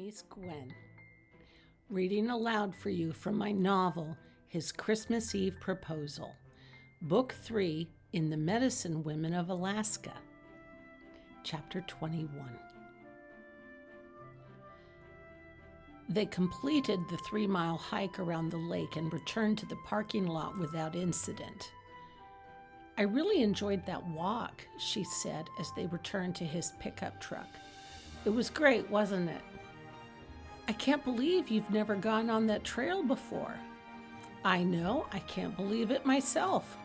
niece Gwen, reading aloud for you from my novel, His Christmas Eve Proposal, Book 3 in the Medicine Women of Alaska, Chapter 21. They completed the 3-mile hike around the lake and returned to the parking lot without incident. "I really enjoyed that walk," she said as they returned to his pickup truck. "It was great, wasn't it?" "I can't believe you've never gone on that trail before." "I know, I can't believe it myself.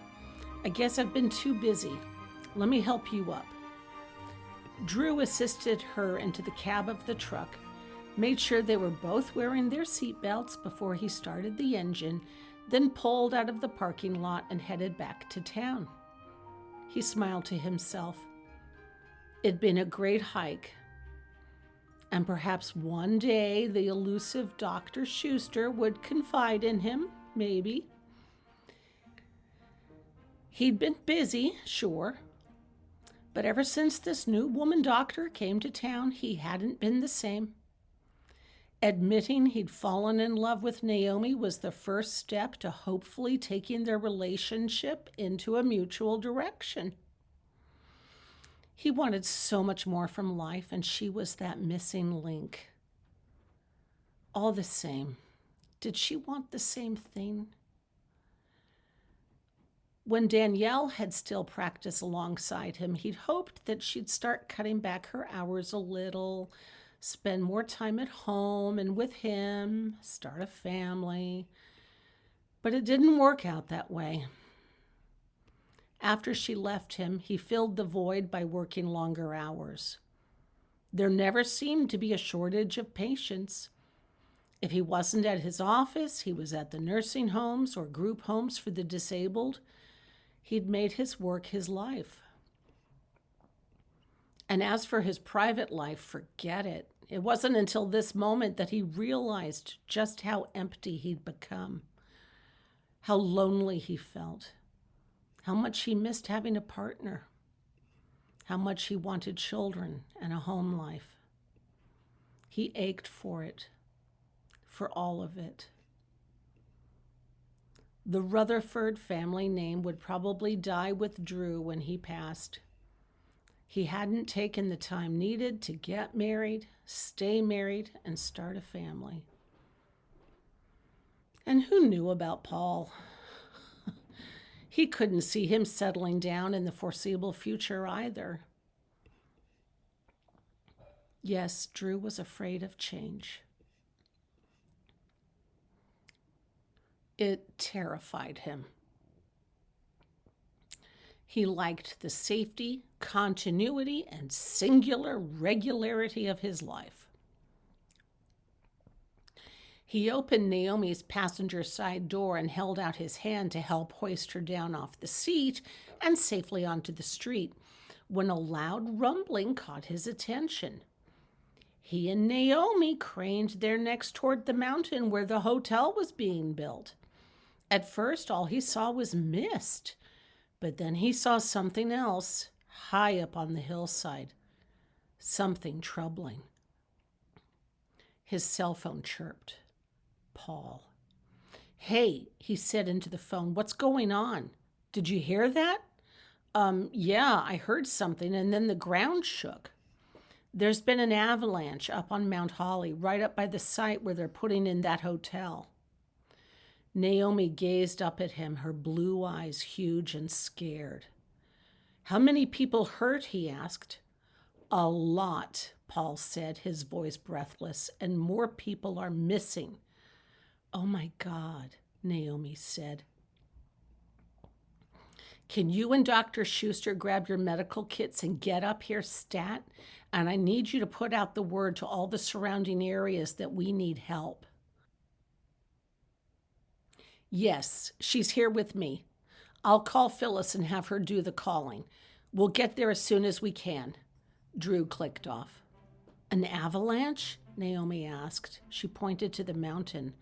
I guess I've been too busy. Let me help you up." Drew assisted her into the cab of the truck, made sure they were both wearing their seatbelts before he started the engine, then pulled out of the parking lot and headed back to town. He smiled to himself. It'd been a great hike. And perhaps one day the elusive Dr. Schuster would confide in him, maybe. He'd been busy, sure. But ever since this new woman doctor came to town, he hadn't been the same. Admitting he'd fallen in love with Naomi was the first step to hopefully taking their relationship into a mutual direction. He wanted so much more from life, and she was that missing link. All the same, did she want the same thing? When Danielle had still practiced alongside him, he'd hoped that she'd start cutting back her hours a little, spend more time at home and with him, start a family. But it didn't work out that way. After she left him, he filled the void by working longer hours. There never seemed to be a shortage of patients. If he wasn't at his office, he was at the nursing homes or group homes for the disabled. He'd made his work his life. And as for his private life, forget it. It wasn't until this moment that he realized just how empty he'd become, how lonely he felt, how much he missed having a partner, how much he wanted children and a home life. He ached for it, for all of it. The Rutherford family name would probably die with Drew when he passed. He hadn't taken the time needed to get married, stay married, and start a family. And who knew about Paul? He couldn't see him settling down in the foreseeable future either. Yes, Drew was afraid of change. It terrified him. He liked the safety, continuity, and singular regularity of his life. He opened Naomi's passenger side door and held out his hand to help hoist her down off the seat and safely onto the street when a loud rumbling caught his attention. He and Naomi craned their necks toward the mountain where the hotel was being built. At first, all he saw was mist, but then he saw something else high up on the hillside, something troubling. His cell phone chirped. Paul. "Hey," he said into the phone, "what's going on? Did you hear that?" Yeah, I heard something, and then the ground shook. There's been an avalanche up on Mount Holly, right up by the site where they're putting in that hotel." Naomi gazed up at him, her blue eyes huge and scared. "How many people hurt?" he asked. "A lot," Paul said, his voice breathless, "and more people are missing." "Oh my God," Naomi said. "Can you and Dr. Schuster grab your medical kits and get up here stat? And I need you to put out the word to all the surrounding areas that we need help." "Yes, she's here with me. I'll call Phyllis and have her do the calling. We'll get there as soon as we can." Drew clicked off. "An avalanche?" Naomi asked. She pointed to the mountain.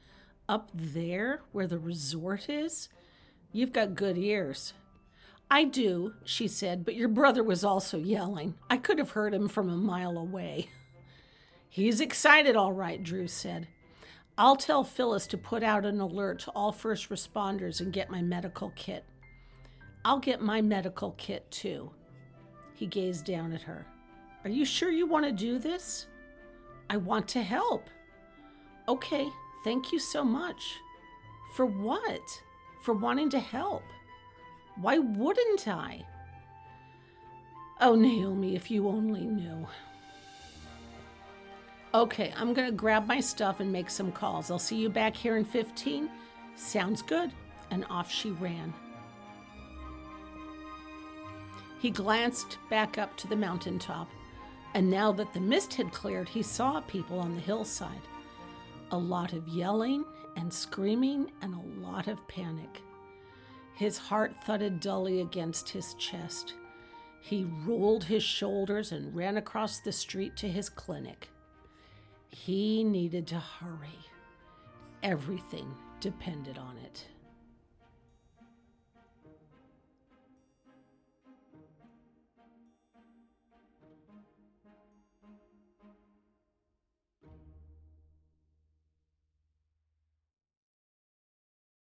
"Up there, where the resort is? You've got good ears." "I do," she said, "but your brother was also yelling. I could have heard him from a mile away." He's excited, all right, Drew said. I'll tell Phyllis to put out an alert to all first responders and get my medical kit. I'll get my medical kit, too. He gazed down at her. Are you sure you want to do this? I want to help. Okay, thank you so much. For what? For wanting to help. Why wouldn't I? Oh, Naomi, if you only knew. Okay, I'm going to grab my stuff and make some calls. I'll see you back here in 15. Sounds good. And off she ran. He glanced back up to the mountaintop, and now that the mist had cleared, he saw people on the hillside. A lot of yelling and screaming and a lot of panic. His heart thudded dully against his chest. He rolled his shoulders and ran across the street to his clinic. He needed to hurry. Everything depended on it.